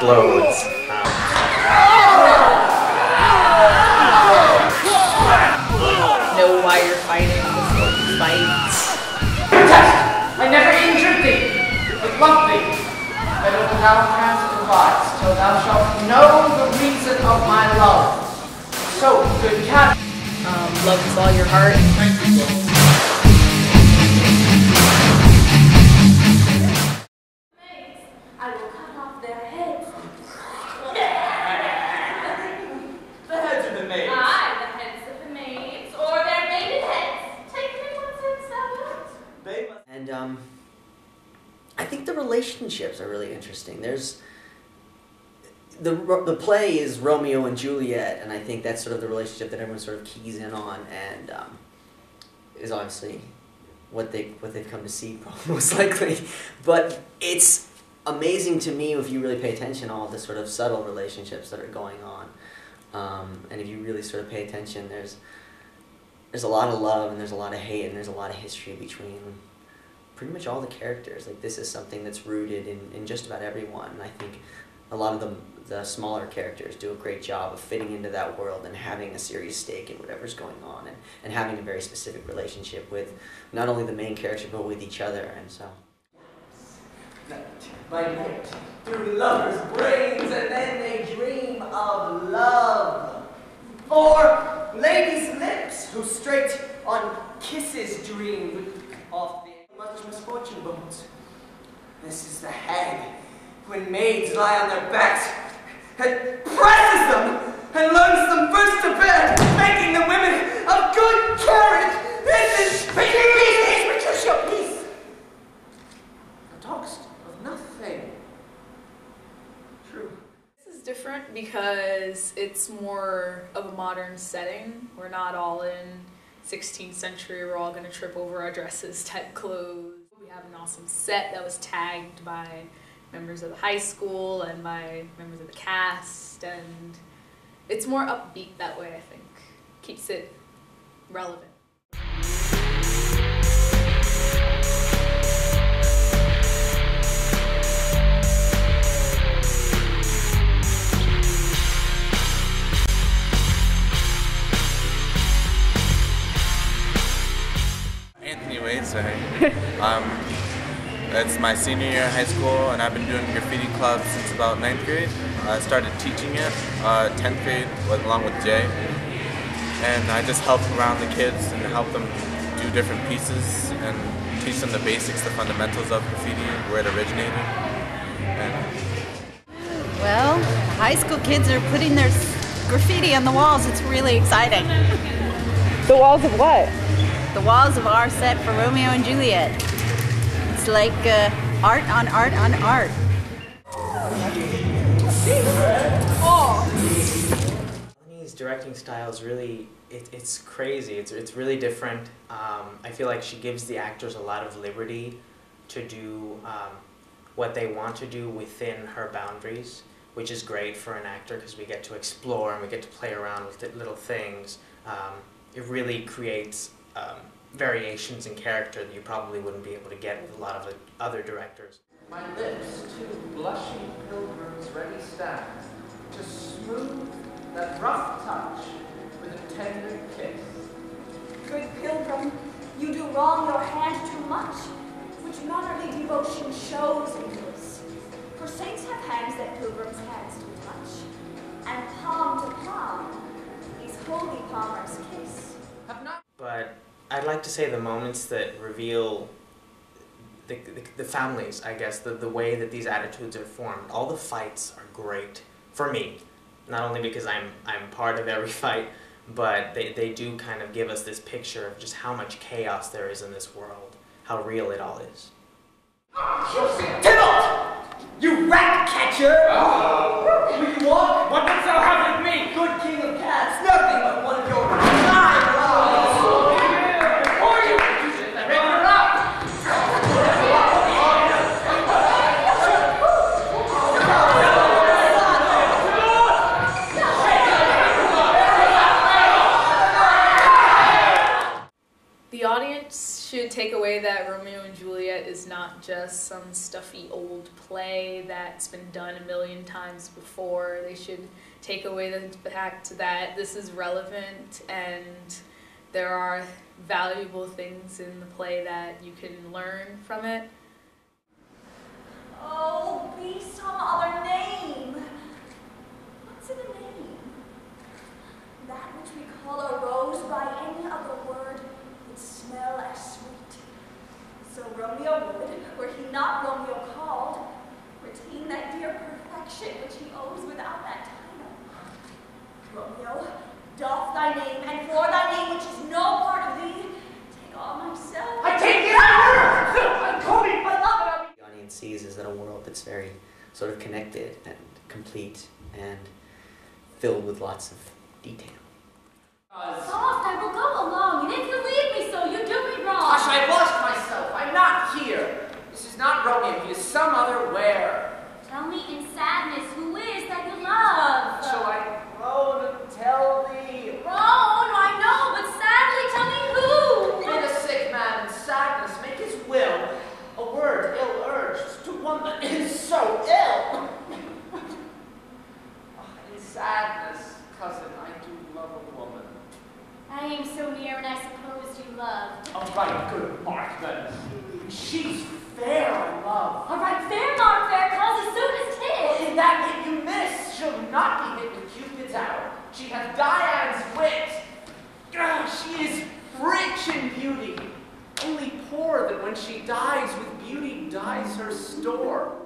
explodes. Know why you're fighting before you fight. I never injured thee, but loved thee. Better than thou canst devise, till thou shalt know the reason of my love. So, good cat. Love with all your heart. Thank you. I will cut off their heads. The heads of the maids. Aye, the heads of the maids, or their maiden heads. Take them one sense thou wilt. And I think the relationships are really interesting. There's the play is Romeo and Juliet, and I think that's sort of the relationship that everyone sort of keys in on, and is obviously what they've come to see, most likely. But it's amazing to me if you really pay attention to all the sort of subtle relationships that are going on, and if you really sort of pay attention, there's a lot of love and there's a lot of hate and there's a lot of history between pretty much all the characters. Like, this is something that's rooted in just about everyone, and I think a lot of the smaller characters do a great job of fitting into that world and having a serious stake in whatever's going on, and having a very specific relationship with not only the main character but with each other. And so by night, through lovers' brains, and then they dream of love. Or ladies' lips, who straight on kisses dream of the much misfortune bones. This is the hag, when maids lie on their backs, and presses them, and learns them first to bed, making them women of good carriage. This is peace, Patricia, peace. Thou talkst of nothing. True. This is different because it's more of a modern setting. We're not all in 16th century, we're all going to trip over our dresses type clothes. We have an awesome set that was tagged by members of the high school and by members of the cast, and it's more upbeat that way, I think. Keeps it relevant. It's my senior year of high school, and I've been doing graffiti clubs since about 9th grade. I started teaching it 10th grade along with Jay, and I just help around the kids and help them do different pieces and teach them the basics, the fundamentals of graffiti, where it originated. Well, high school kids are putting their graffiti on the walls. It's really exciting. The walls of what? The walls of our set for Romeo and Juliet. It's like art on art on art. Melanie's directing style is really, it's crazy. It's really different. I feel like she gives the actors a lot of liberty to do what they want to do within her boundaries, which is great for an actor because we get to explore and we get to play around with little things. It really creates variations in character that you probably wouldn't be able to get with a lot of other directors. My lips, two blushing pilgrims ready stand, to smooth that rough touch with a tender kiss. Good pilgrim, you do wrong your hand too much, which mannerly devotion shows in this. For saints have hands that pilgrims' hands do touch, and palm to palm, these holy palmers kiss. But I'd like to say the moments that reveal the families, I guess, the way that these attitudes are formed. All the fights are great, for me. Not only because I'm part of every fight, but they do kind of give us this picture of just how much chaos there is in this world, how real it all is. Tybalt! You rat catcher! Will you walk? What didst thou have with me? Good king of cats, nothing but one of your nine lives! Before you! Bring her up! The audience should take away that Romeo and Juliet Juliet is not just some stuffy old play that's been done a million times before. They should take away the fact that this is relevant and there are valuable things in the play that you can learn from it. Oh, be some other name. What's in a name? That which we call a rose by any other word would smell as sweet. So Romeo would, were he not Romeo called, retain that dear perfection which he owes without that title. Romeo, doff thy name, and for thy name which is no part of thee, take all myself. I take it out! I'm coming, beloved! The audience sees is in a world that's very sort of connected and complete and filled with lots of detail. Soft, I will go along, and if you leave me so, you do me wrong. Gosh, I've lost myself. I'm not here. This is not Romeo. He is some other where. Tell me in sadness who is that you love. Shall I groan and tell thee? Groan, I know, but sadly tell me who. Bid a sick man in sadness make his will. A word ill-urged to one that is so ill. In sadness, cousin, I do love a woman. I am so near, and I suppose you love. All right, good mark then. She's fair, I love. All right, fair mark, fair cause as soon as 'tis. In that hit you miss, she'll not be hit with Cupid's arrow. She has Dian's wit. She is rich in beauty. Only poor that when she dies with beauty dies her store.